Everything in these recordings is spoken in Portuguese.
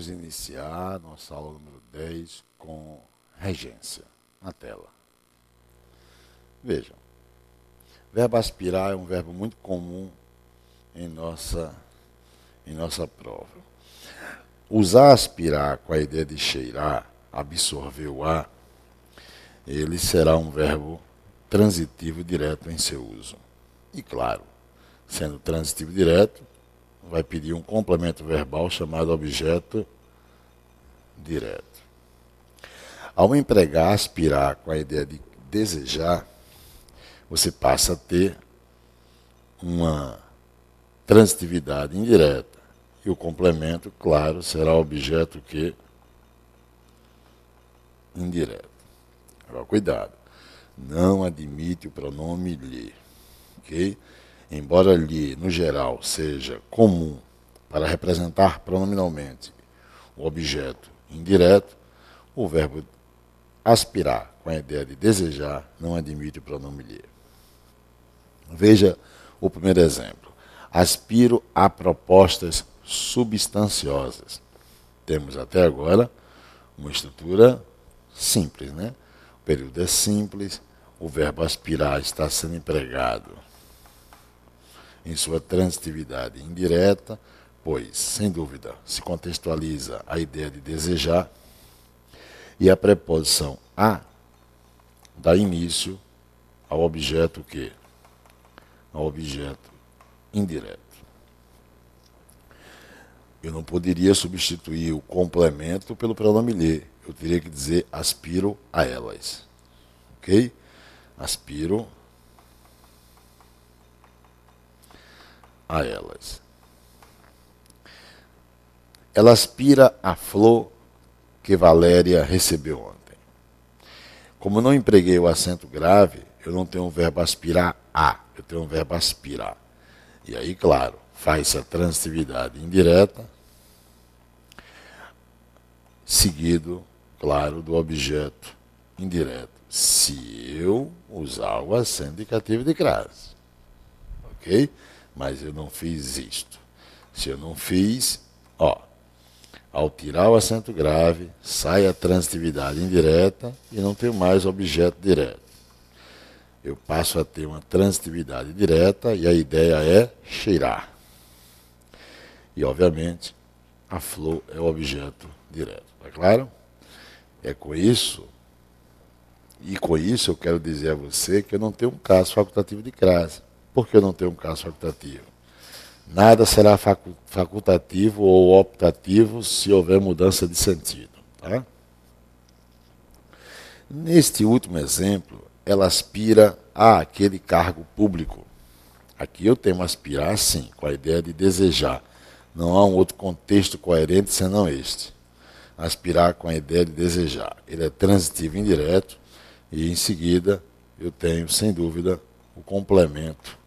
Vamos iniciar nossa aula número 10 com regência na tela. Vejam, o verbo aspirar é um verbo muito comum em nossa prova. Usar aspirar com a ideia de cheirar, absorver o ar, ele será um verbo transitivo direto em seu uso. E claro, sendo transitivo direto, vai pedir um complemento verbal chamado objeto direto. Ao empregar aspirar com a ideia de desejar, você passa a ter uma transitividade indireta. E o complemento, claro, será objeto que indireto. Agora, cuidado. Não admite o pronome lhe. Ok? Embora lhe, no geral, seja comum para representar pronominalmente o objeto indireto, o verbo aspirar com a ideia de desejar não admite o pronome lhe. Veja o primeiro exemplo. Aspiro a propostas substanciosas. Temos até agora uma estrutura simples, né? O período é simples, o verbo aspirar está sendo empregado em sua transitividade indireta, pois, sem dúvida, se contextualiza a ideia de desejar, e a preposição a dá início ao objeto que? Ao objeto indireto. Eu não poderia substituir o complemento pelo pronome lhe. Eu teria que dizer aspiro a elas. Ok? Aspiro a elas. Ela aspira a flor que Valéria recebeu ontem. Como não empreguei o acento grave, eu não tenho um verbo aspirar a, eu tenho um verbo aspirar. E aí, claro, faz-se a transitividade indireta, seguido, claro, do objeto indireto, se eu usar o acento indicativo de crase. Ok? Mas eu não fiz isto. Se eu não fiz, ao tirar o acento grave, sai a transitividade indireta e não tenho mais objeto direto. Eu passo a ter uma transitividade direta e a ideia é cheirar. E, obviamente, a flor é o objeto direto. Está claro? É com isso, e com isso eu quero dizer a você que eu não tenho um caso facultativo de crase. Por que eu não tenho um caso facultativo? Nada será facultativo ou optativo se houver mudança de sentido. Tá? Neste último exemplo, ela aspira a aquele cargo público. Aqui eu tenho aspirar, sim, com a ideia de desejar. Não há um outro contexto coerente senão este. Aspirar com a ideia de desejar. Ele é transitivo indireto e, em seguida, eu tenho, sem dúvida, o complemento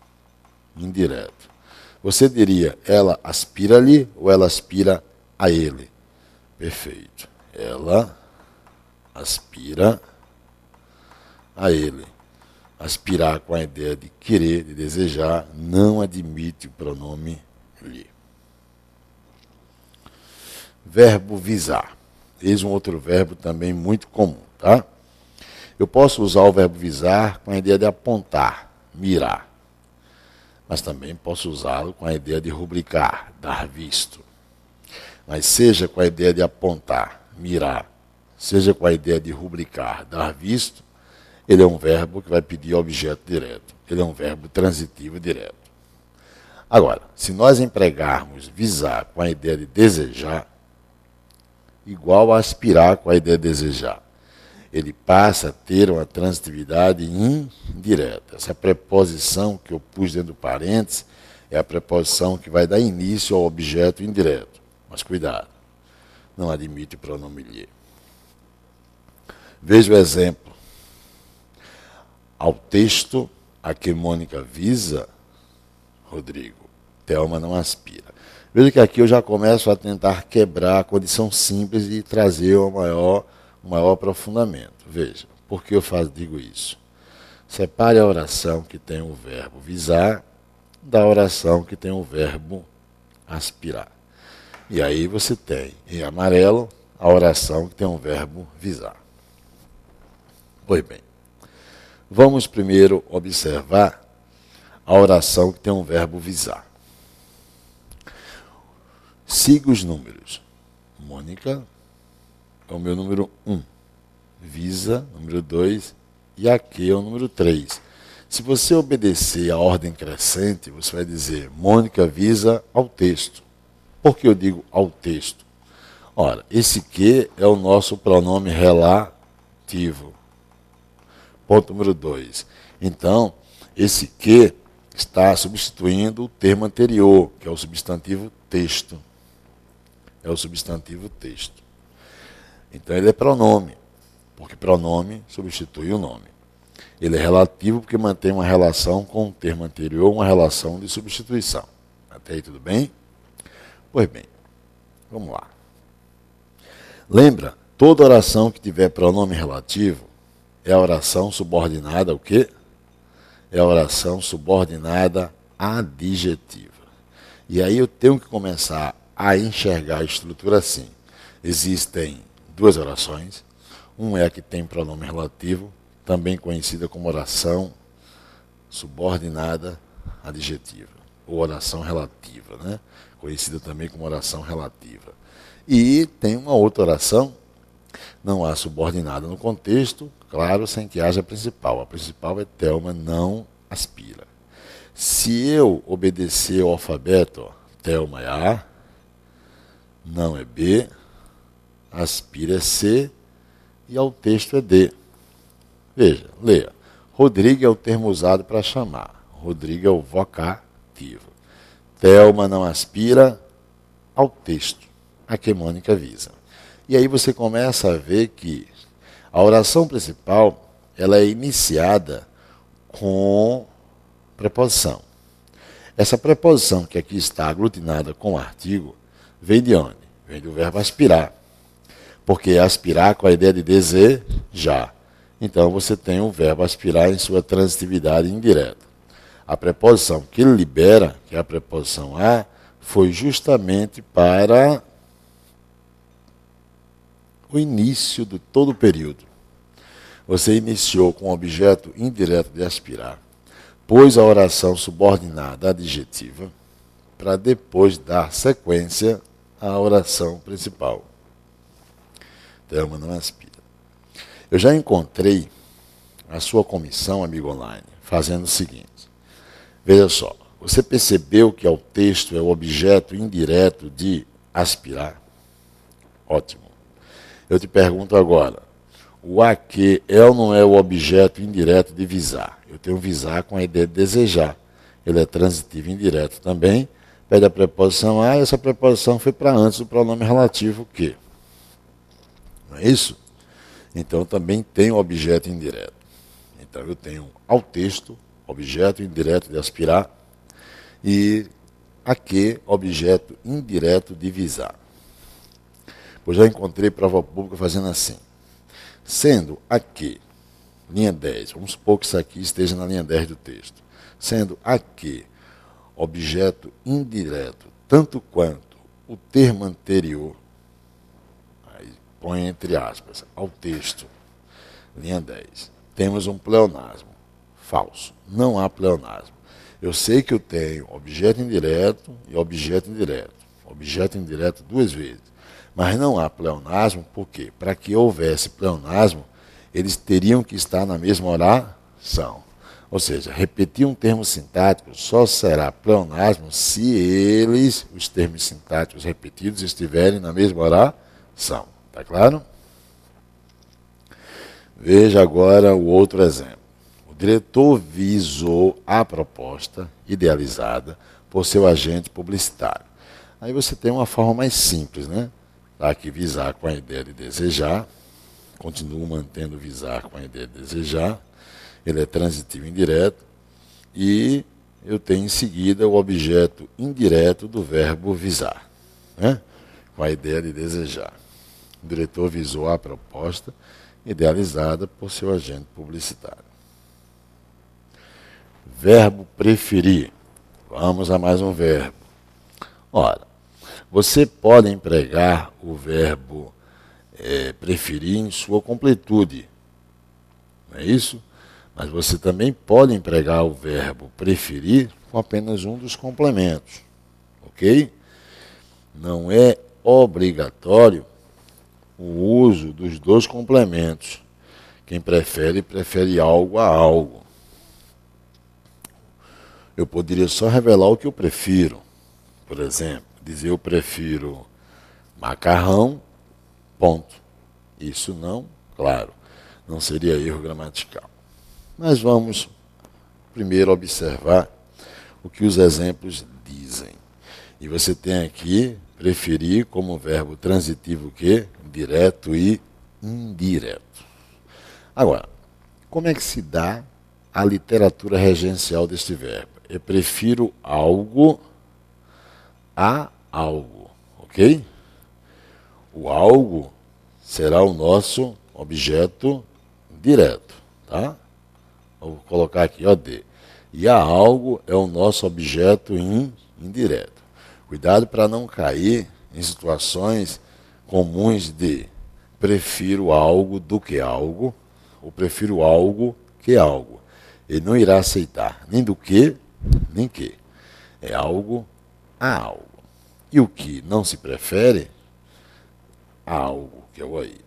indireto. Você diria, ela aspira-lhe ou ela aspira a ele? Perfeito. Ela aspira a ele. Aspirar com a ideia de querer, de desejar, não admite o pronome lhe. Verbo visar. Eis um outro verbo também muito comum, tá? Eu posso usar o verbo visar com a ideia de apontar, mirar. Mas também posso usá-lo com a ideia de rubricar, dar visto. Mas seja com a ideia de apontar, mirar, seja com a ideia de rubricar, dar visto, ele é um verbo que vai pedir objeto direto. Ele é um verbo transitivo direto. Agora, se nós empregarmos visar com a ideia de desejar, igual a aspirar com a ideia de desejar, ele passa a ter uma transitividade indireta. Essa preposição que eu pus dentro do parênteses é a preposição que vai dar início ao objeto indireto. Mas cuidado, não admite o pronome lhe. Veja o exemplo. Ao texto a que Mônica visa, Rodrigo, Thelma não aspira. Veja que aqui eu já começo a tentar quebrar a condição simples e trazer um maior aprofundamento. Veja, por que eu digo isso? Separe a oração que tem o verbo visar da oração que tem o verbo aspirar. E aí você tem, em amarelo, a oração que tem um verbo visar. Pois bem, vamos primeiro observar a oração que tem um verbo visar. Siga os números. Mônica é o meu número 1. Visa, número 2. E aqui é o número 3. Se você obedecer a ordem crescente, você vai dizer Mônica visa ao texto. Por que eu digo ao texto? Ora, esse que é o nosso pronome relativo. Ponto número 2. Então, esse que está substituindo o termo anterior, que é o substantivo texto. É o substantivo texto. Então, ele é pronome, porque pronome substitui o nome. Ele é relativo porque mantém uma relação com o termo anterior, uma relação de substituição. Até aí tudo bem? Pois bem, vamos lá. Lembra, toda oração que tiver pronome relativo é a oração subordinada o quê? É a oração subordinada adjetiva. E aí eu tenho que começar a enxergar a estrutura assim. Existem duas orações. Uma é a que tem pronome relativo, também conhecida como oração subordinada adjetiva, ou oração relativa, né? Conhecida também como oração relativa. E tem uma outra oração, não há subordinada no contexto, claro, sem que haja principal. A principal é Thelma não aspira. Se eu obedecer ao alfabeto, ó, Thelma é A, não é B, aspira é C e ao texto é D. Veja, leia. Rodrigo é o termo usado para chamar. Rodrigo é o vocativo. Thelma não aspira ao texto a que Mônica visa. E aí você começa a ver que a oração principal ela é iniciada com preposição. Essa preposição que aqui está aglutinada com o artigo vem de onde? Vem do verbo aspirar. Porque é aspirar com a ideia de desejar. Então você tem o verbo aspirar em sua transitividade indireta. A preposição que ele libera, que é a preposição a, foi justamente para o início de todo o período. Você iniciou com o objeto indireto de aspirar, pôs a oração subordinada adjetiva, para depois dar sequência à oração principal. Thelma não aspira. Eu já encontrei a sua comissão, amigo online, fazendo o seguinte. Veja só, você percebeu que ao texto é o objeto indireto de aspirar? Ótimo. Eu te pergunto agora, o a que é ou não é o objeto indireto de visar? Eu tenho visar com a ideia de desejar. Ele é transitivo indireto também, pede a preposição a, e essa preposição foi para antes do pronome relativo que. Não é isso? Então também tem o objeto indireto. Então eu tenho ao texto, objeto indireto de aspirar, e a que, objeto indireto de visar. Pois já encontrei prova pública fazendo assim. Sendo a que, linha 10, vamos supor que isso aqui esteja na linha 10 do texto. Sendo a que, objeto indireto, tanto quanto o termo anterior, põe entre aspas, ao texto, linha 10. Temos um pleonasmo. Falso. Não há pleonasmo. Eu sei que eu tenho objeto indireto e objeto indireto. Objeto indireto duas vezes. Mas não há pleonasmo, por quê? Para que houvesse pleonasmo, eles teriam que estar na mesma oração. Ou seja, repetir um termo sintático só será pleonasmo se eles, os termos sintáticos repetidos, estiverem na mesma oração. Está claro? Veja agora o outro exemplo. O diretor visou a proposta idealizada por seu agente publicitário. Aí você tem uma forma mais simples, né? Tá aqui visar com a ideia de desejar. Continuo mantendo visar com a ideia de desejar. Ele é transitivo indireto. E eu tenho em seguida o objeto indireto do verbo visar, né? Com a ideia de desejar. O diretor visou a proposta idealizada por seu agente publicitário. Verbo preferir. Vamos a mais um verbo. Ora, Você pode empregar o verbo preferir em sua completude, não é isso? Mas você também pode empregar o verbo preferir com apenas um dos complementos, ok? Não é obrigatório o uso dos dois complementos. Quem prefere, prefere algo a algo. Eu poderia só revelar o que eu prefiro. Por exemplo, dizer eu prefiro macarrão, ponto. Isso não, claro, não seria erro gramatical. Mas vamos primeiro observar o que os exemplos dizem. E você tem aqui preferir como verbo transitivo que direto e indireto. Agora, como é que se dá a literatura regencial deste verbo? Eu prefiro algo a algo, ok? O algo será o nosso objeto direto, tá? Vou colocar aqui, ó, D. E a algo é o nosso objeto indireto. Cuidado para não cair em situações comuns de prefiro algo do que algo, ou prefiro algo que algo. Ele não irá aceitar nem do que, nem que. É algo a algo. E o que não se prefere, a algo, que é o aí.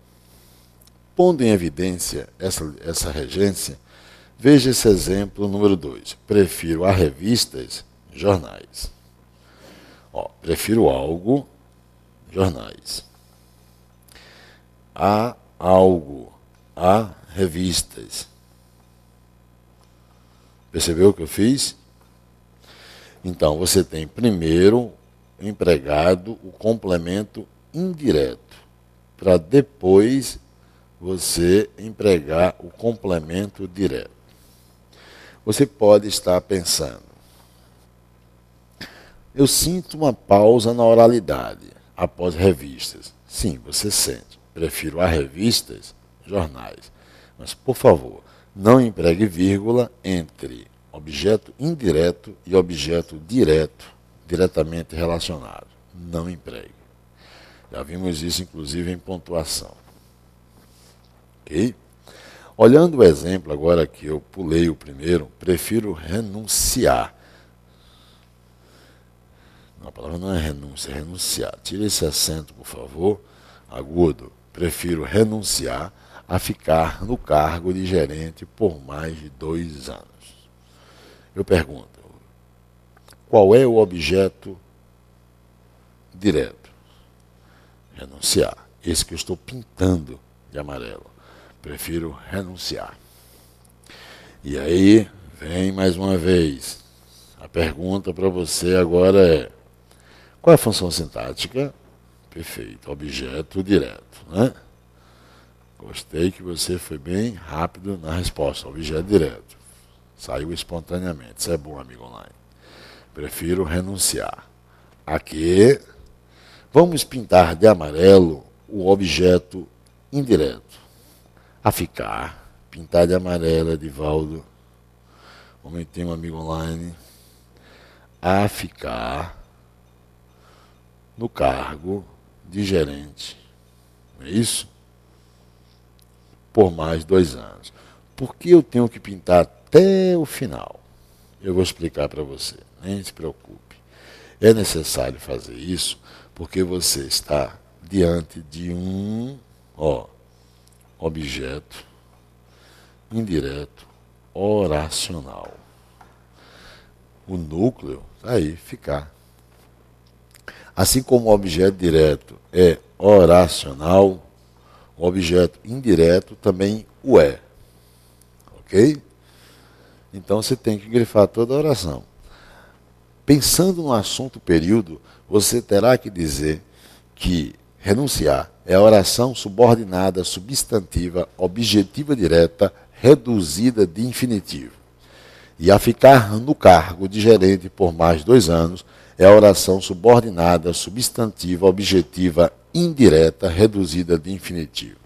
Pondo em evidência essa regência, veja esse exemplo número 2. Prefiro a revistas, jornais. Ó, prefiro algo, jornais. A algo, a revistas. Percebeu o que eu fiz? Então, você tem primeiro empregado o complemento indireto, para depois você empregar o complemento direto. Você pode estar pensando, eu sinto uma pausa na oralidade após revistas. Sim, você sente. Prefiro a revistas, jornais. Mas, por favor, não empregue vírgula entre objeto indireto e objeto direto, diretamente relacionado. Não empregue. Já vimos isso, inclusive, em pontuação. Ok? Olhando o exemplo agora que eu pulei o primeiro, prefiro renunciar. A palavra não é renúncia, é renunciar. Tire esse acento, por favor, agudo. Prefiro renunciar a ficar no cargo de gerente por mais de 2 anos. Eu pergunto, qual é o objeto direto? Renunciar. Esse que eu estou pintando de amarelo. Prefiro renunciar. E aí, vem mais uma vez. A pergunta para você agora é, qual é a função sintática? Perfeito, objeto direto, né? Gostei que você foi bem rápido na resposta, objeto direto. Saiu espontaneamente, isso é bom, amigo online. Prefiro renunciar. Aqui, vamos pintar de amarelo o objeto indireto. A ficar, pintar de amarelo, Edivaldo. Tem um amigo online. A ficar no cargo de gerente. Não é isso? Por mais 2 anos. Por que eu tenho que pintar até o final? Eu vou explicar para você. Nem se preocupe. É necessário fazer isso porque você está diante de um objeto indireto oracional. O núcleo está aí, ficar. Assim como o objeto direto é oracional, o objeto indireto também o é. Ok? Então você tem que grifar toda a oração. Pensando no assunto período, você terá que dizer que renunciar é a oração subordinada, substantiva, objetiva direta, reduzida de infinitivo. E a ficar no cargo de gerente por mais 2 anos é a oração subordinada, substantiva, objetiva, indireta, reduzida de infinitivo.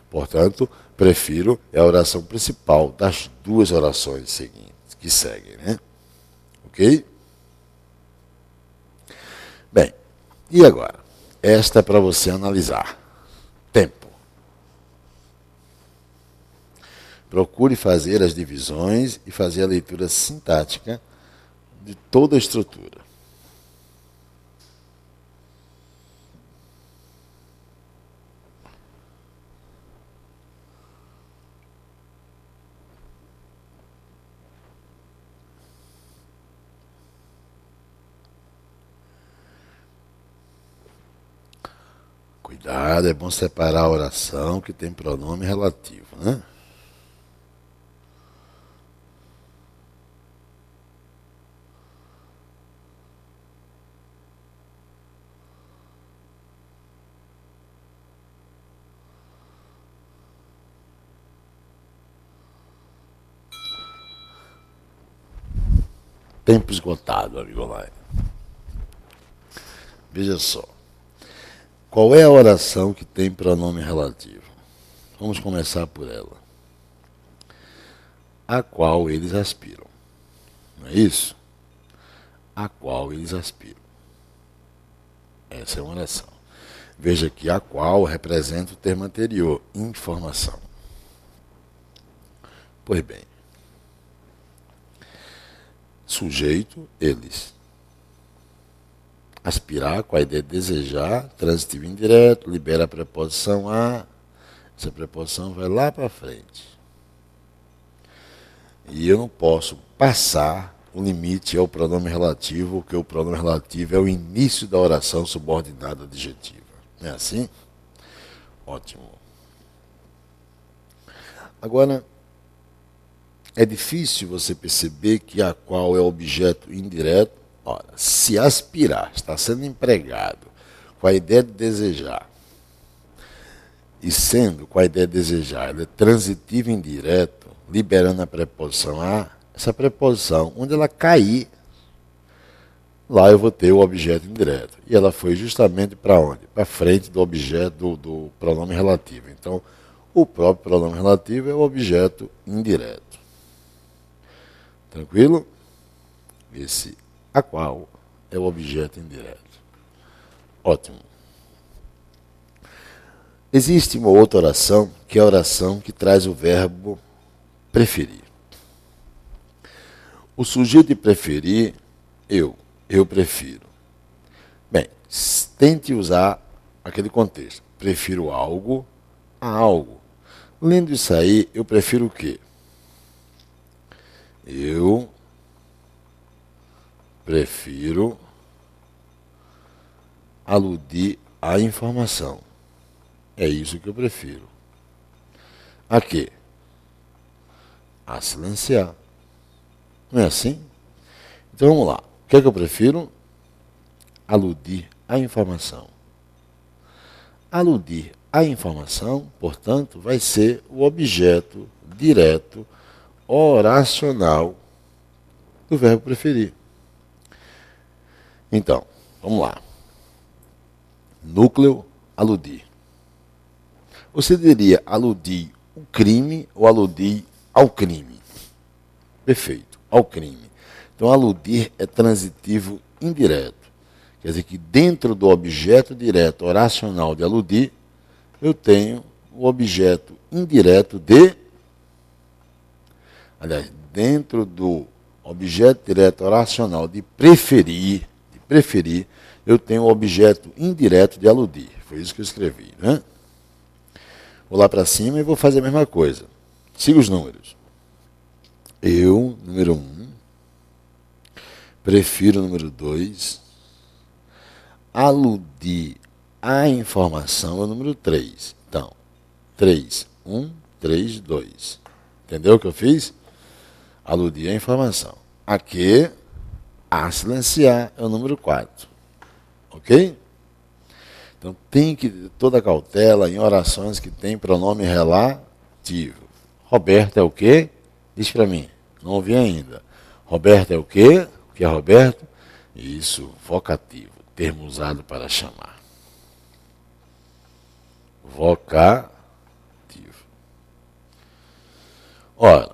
Portanto, prefiro é a oração principal das 2 orações seguintes, que seguem, né? Ok? Bem, E agora? Esta é para você analisar. Tempo. Procure fazer as divisões e fazer a leitura sintática de toda a estrutura. Cuidado, é bom separar a oração que tem pronome relativo, né? Tempo esgotado, amigo online. Veja só. Qual é a oração que tem pronome relativo? Vamos começar por ela. A qual eles aspiram. Não é isso? A qual eles aspiram. Essa é uma oração. Veja que a qual representa o termo anterior, informação. Pois bem. Sujeito, eles. Aspirar, com a ideia de desejar, transitivo indireto, libera a preposição a, essa preposição vai lá para frente. E eu não posso passar o limite ao pronome relativo, porque o pronome relativo é o início da oração subordinada adjetiva. Não é assim? Ótimo. Agora, é difícil você perceber que a qual é objeto indireto. Ora, se aspirar está sendo empregado com a ideia de desejar, e sendo com a ideia de desejar, ele é transitivo indireto, liberando a preposição a, essa preposição, onde ela cair, lá eu vou ter o objeto indireto. E ela foi justamente para onde? Para frente do objeto do pronome relativo. Então, o próprio pronome relativo é o objeto indireto. Tranquilo? Esse a qual é o objeto indireto. Ótimo. Existe uma outra oração, que é a oração que traz o verbo preferir. O sujeito de preferir, eu prefiro. Bem, tente usar aquele contexto. Prefiro algo a algo. Lendo isso aí, eu prefiro o quê? Eu prefiro aludir à informação. É isso que eu prefiro. A quê? A silenciar. Não é assim? Então vamos lá. O que é que eu prefiro? Aludir à informação. Aludir à informação, portanto, vai ser o objeto direto oracional do verbo preferir. Então, vamos lá. Núcleo, aludir. Você diria aludir o crime ou aludir ao crime? Perfeito, ao crime. Então, aludir é transitivo indireto. Quer dizer que dentro do objeto direto oracional de aludir, eu tenho o objeto indireto de... Aliás, dentro do objeto direto oracional de preferir, eu tenho o objeto indireto de aludir. Foi isso que eu escrevi, né? Vou lá para cima e vou fazer a mesma coisa. Siga os números. Eu, número 1. Prefiro, número 2. Aludir à informação é o número 3. Então, 3, 1, 3, 2. Entendeu o que eu fiz? Aludir à informação. Aqui, a silenciar é o número 4. Ok? Então tem que ter toda a cautela em orações que tem pronome relativo. Roberto é o quê? Diz para mim. Não ouvi ainda. Roberto é o quê? O que é Roberto? Isso, vocativo. Termo usado para chamar. Vocativo. Ora,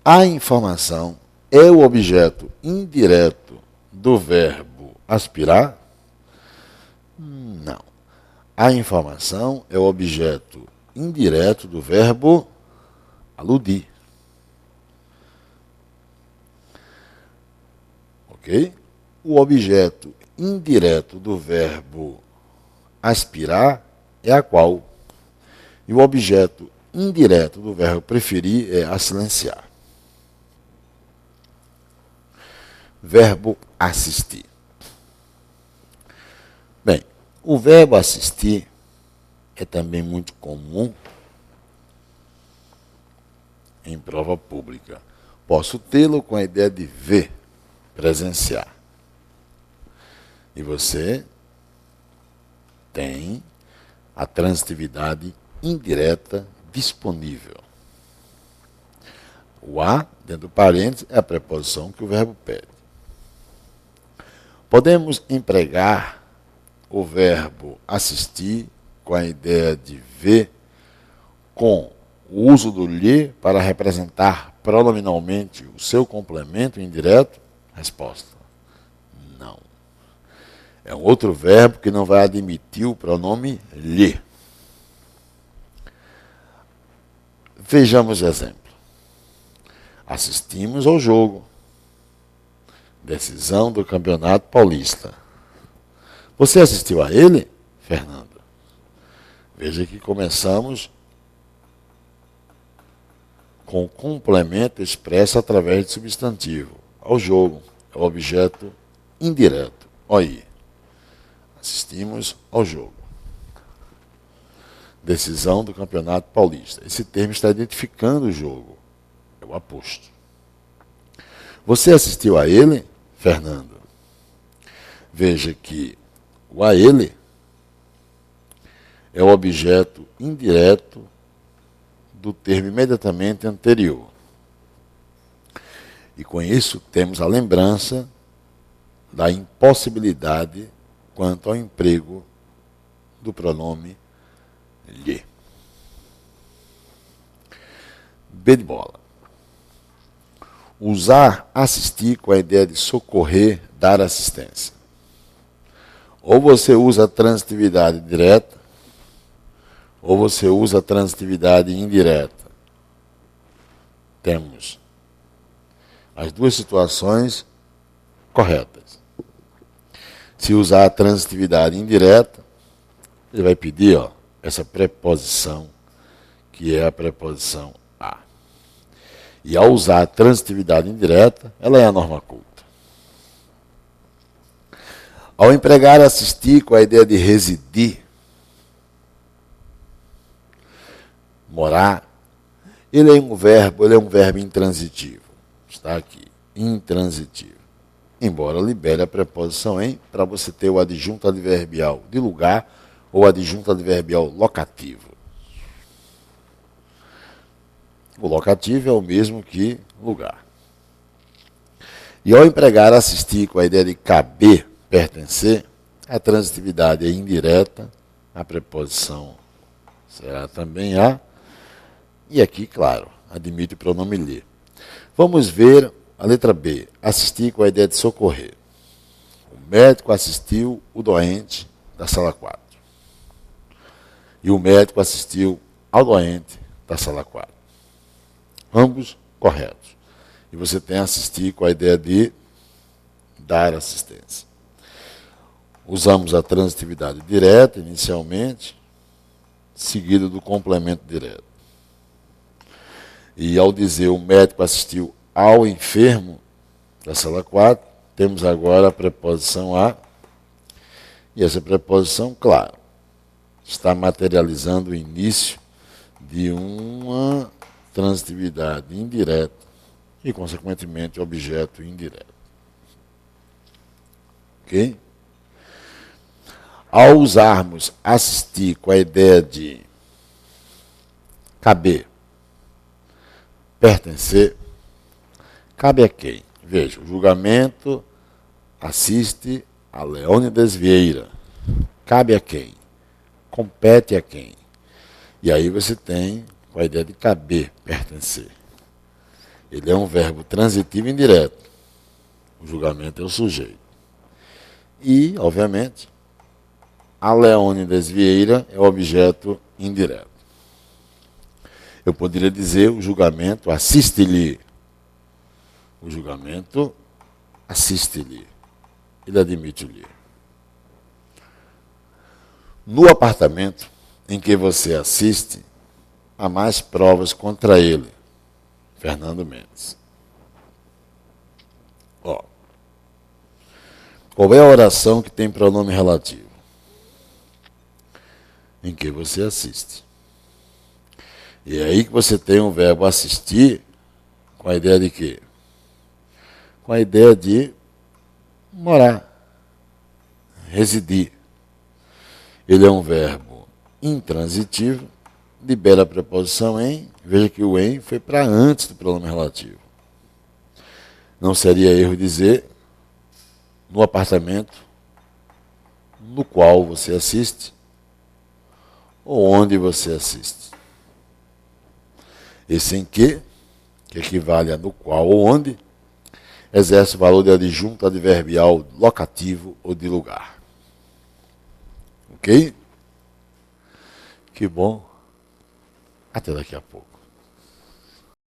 a informação é o objeto indireto do verbo aspirar? A informação é o objeto indireto do verbo aludir. Ok? O objeto indireto do verbo aspirar é a qual. E o objeto indireto do verbo preferir é a silenciar. Verbo assistir. Bem, o verbo assistir é também muito comum em prova pública. Posso tê-lo com a ideia de ver, presenciar. E você tem a transitividade indireta disponível. O a, dentro do parênteses, é a preposição que o verbo pede. Podemos empregar o verbo assistir com a ideia de ver, com o uso do lhe para representar pronominalmente o seu complemento indireto? Resposta: não. É um outro verbo que não vai admitir o pronome lhe. Vejamos exemplo. Assistimos ao jogo. Decisão do Campeonato Paulista. Você assistiu a ele, Fernando? Veja que começamos com o complemento expresso através de substantivo. Ao jogo, é o objeto indireto. Olha aí. Assistimos ao jogo. Decisão do Campeonato Paulista. Esse termo está identificando o jogo. É o aposto. Você assistiu a ele, Fernando? Veja que o a ele é o objeto indireto do termo imediatamente anterior. E com isso temos a lembrança da impossibilidade quanto ao emprego do pronome lhe. B de bola. Usar assistir com a ideia de socorrer, dar assistência. Ou você usa a transitividade direta, ou você usa a transitividade indireta. Temos as duas situações corretas. Se usar a transitividade indireta, ele vai pedir essa preposição, que é a preposição a. E ao usar a transitividade indireta, ela é a norma culta. Ao empregar assistir com a ideia de residir, morar, ele é um verbo intransitivo. Está aqui, intransitivo. Embora libere a preposição em, para você ter o adjunto adverbial de lugar ou adjunto adverbial locativo. O locativo é o mesmo que lugar. E ao empregar assistir com a ideia de caber, pertencer, a transitividade é indireta, a preposição será também a, e aqui, claro, admite o pronome lhe. Vamos ver a letra B, assistir com a ideia de socorrer. O médico assistiu o doente da sala 4. E o médico assistiu ao doente da sala 4. Ambos corretos. E você tem assistir com a ideia de dar assistência. Usamos a transitividade direta inicialmente, seguido do complemento direto. E ao dizer o médico assistiu ao enfermo da sala 4, temos agora a preposição a. E essa preposição, claro, está materializando o início de uma transitividade indireta e, consequentemente, objeto indireto. Ok? Ao usarmos assistir com a ideia de caber, pertencer, cabe a quem? Veja, o julgamento assiste a Leônidas Vieira. Cabe a quem? Compete a quem? E aí você tem com a ideia de caber, pertencer. Ele é um verbo transitivo indireto. O julgamento é o sujeito. E, obviamente, a Leônidas Vieira é objeto indireto. Eu poderia dizer o julgamento assiste-lhe. O julgamento assiste-lhe. Ele admite-lhe. No apartamento em que você assiste, há mais provas contra ele. Fernando Mendes. Ó. Qual é a oração que tem pronome relativo? Em que você assiste. E é aí que você tem o verbo assistir com a ideia de quê? Com a ideia de morar, residir. Ele é um verbo intransitivo, libera a preposição em, veja que o em foi para antes do pronome relativo. Não seria erro dizer no apartamento no qual você assiste ou onde você assiste. Esse em que equivale a no qual ou onde, exerce o valor de adjunto adverbial locativo ou de lugar. Ok? Que bom. Até daqui a pouco.